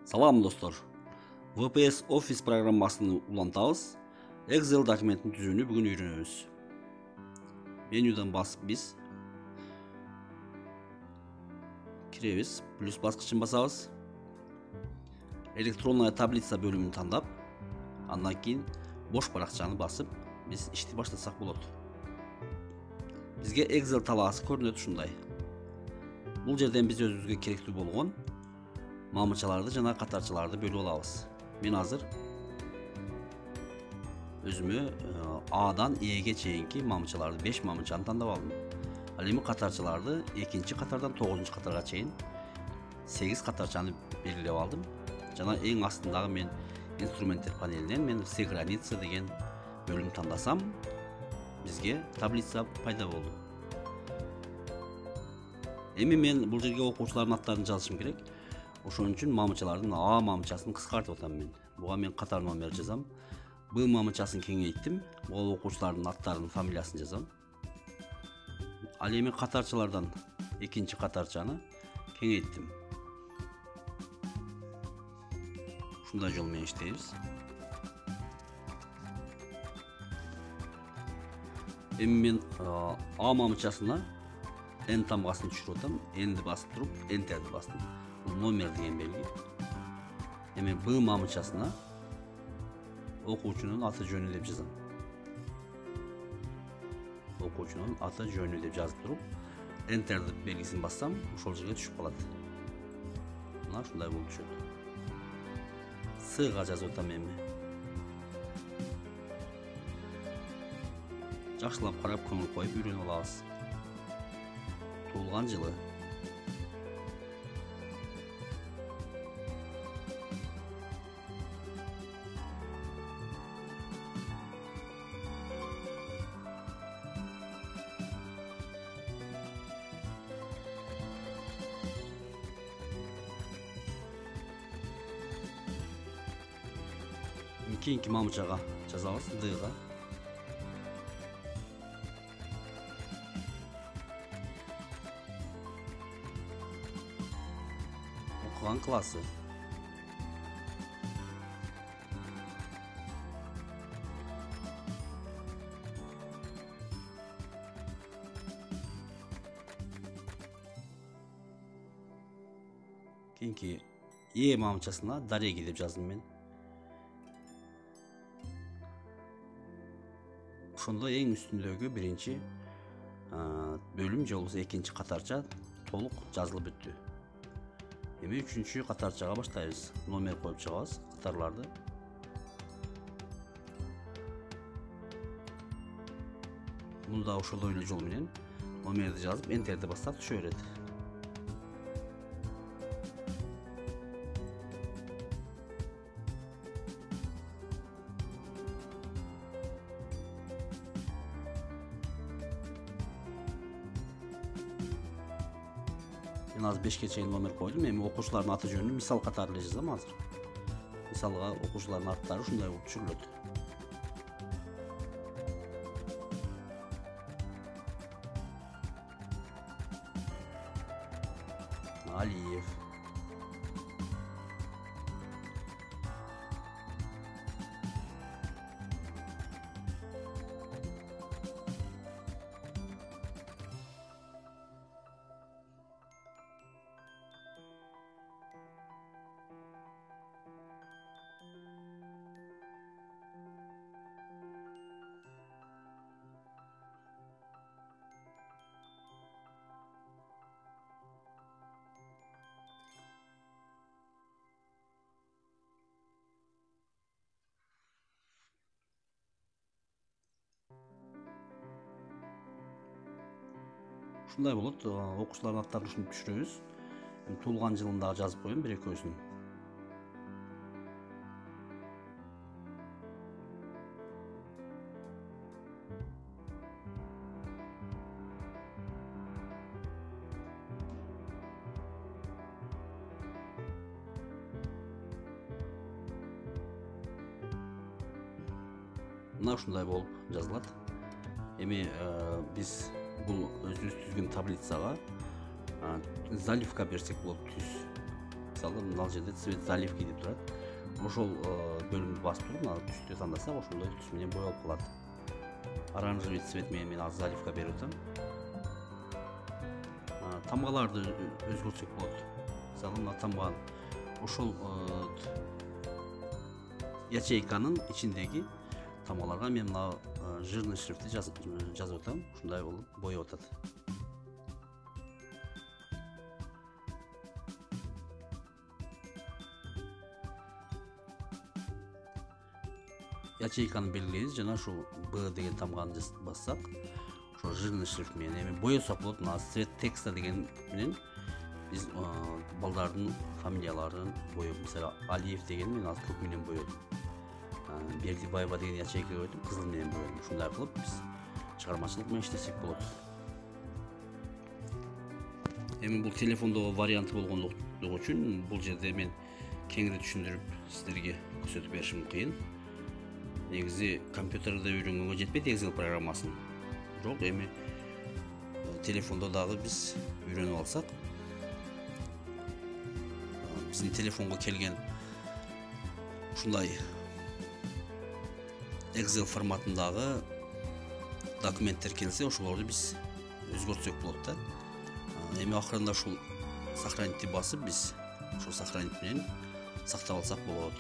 Салам достор. VPS Office программасын улантабыз. Excel документин түзүүнү бүгүн үйрөнөбүз. Менюдан басып биз киребиз, плюс баскычын басабыз. Электронная таблица бөлүмүн тандап, андан кийин бош баракчаны басып, биз ишти баштасак болот. Бизге Excel талаасы көрүнөт ушундай. Бул жерден биз өзүбүзгө керектүү болгон мамычаларды жана катарчаларды бөлүп алабыз. Мен азыр өзүмө A'дан E'ге чейинки мамычаларды 5 мамычаны тандап алдым. Ал эми катарчаларды 2-чи катардан 9-чу катарга чейин 8 катарчаны белгилеп алдым. Жана эң астындагы мен инструменттер панелинен мен все границы деген бөлүм тандасам, бизге таблица пайда болду. Эми мен бул жерге окуучулардын аттарын жазышым керек. Ошон үчүн мамычалардын А мамычасын кыскартып атам мен. Буга мен катар номер жазам. Б мамычасын кеңейттим. Буга окуучулардын аттарынын фамилиясын жазам. Ал эми катарчалардан 2-чи катарчаны кеңейттим. Ушундай жол менен иштейбиз. Эми мен А мамычасына N тамгасын түшүрүп атам. N'ди басып туруп, Enter'ди бастым. Номер деген белги. Эми Б мамычасына окуучунун аты жөнү деп жазам. Окуучунун аты жөнү деп жазып туруп, Enter белгисин бассам, ошол жерге түшүп калат. Мына ушундай болуп түшөт. С-га жазып атам эми. Жакшылап карап, көңүл коюп үйрөнүп алабыз. Туулган жылы. Кийинки мамычага жазабыз, Д'га. Окуган классы. Кийинки Е мамычасына Дареги деп жаздым мен. Ошондо эң үстүндөгү биринчи бөлүм же болбосо 2-чи катарча толук жазылып бүттү. Эми 3-чү катарчага баштайбыз. Номер коюп чыгабыз катарларды. Мында ошол эле жол менен номерди жазып, Enter'ди бассак түшө берет. Мен азыр 5ке чейин номер койдум. Эми окуучулардын аты жөнүн мисал катары эле жазам азыр. Мисалга окуучулардын аттары ушундай болуп түшүрүлөт. Алиев. Ушундай болот. Окуучулардын аттарын ушинтип түшүрөбүз. Туулган жылын дагы жазып коем, бир экөөсүн. Мына ушундай болуп жазылат. Эми биз бул өзүбүз түзгөн таблицага заливка берсек болот, түз. мисалы мына жерде цвет заливки деп турат. Ошол бөлүмдү басып туруп, мына түстү тандасак, ошондой түс менен боелуп калат. Оранжевый цвет менен мен азыр заливка берип атам. Тамгаларды өзгөртсөк болот. Мисалы мына тамга ошол ячейканын ичиндеги тамгаларга мен мына жирный шрифти жазып атам. Ушундай болуп боеп атат. Ячейканы белгилейбиз, жана ушул Б деген тамганы бассак, ошо жирный шрифт менен эми боесак болот. Мына цвет текста деген менен биз балдардын фамилияларын боеп, мисалы Алиев деген мен азыр көк менен боедум. Бердибаева деген ячейка боедум, кызыл менен боедум. Ушундай кылып биз чыгармачылык менен иштесек болот. Эми бул телефондогу варианты болгондугу үчүн бул жерде мен кеңири түшүндүрүп сиздерге көрсөтүп беришим кыйын. Негизи компьютерде үйрөнгөнгө жетпейт Excel программасын. Жок, эми телефондо дагы биз үйрөнүп алсак, биздин телефонго келген ушундай Excel форматындагы документтер келсе, ошолорду биз өзгөртсөк болот да. Эми акырында ушул сохранить басып, биз ушул сохранить менен сактап алсак болот.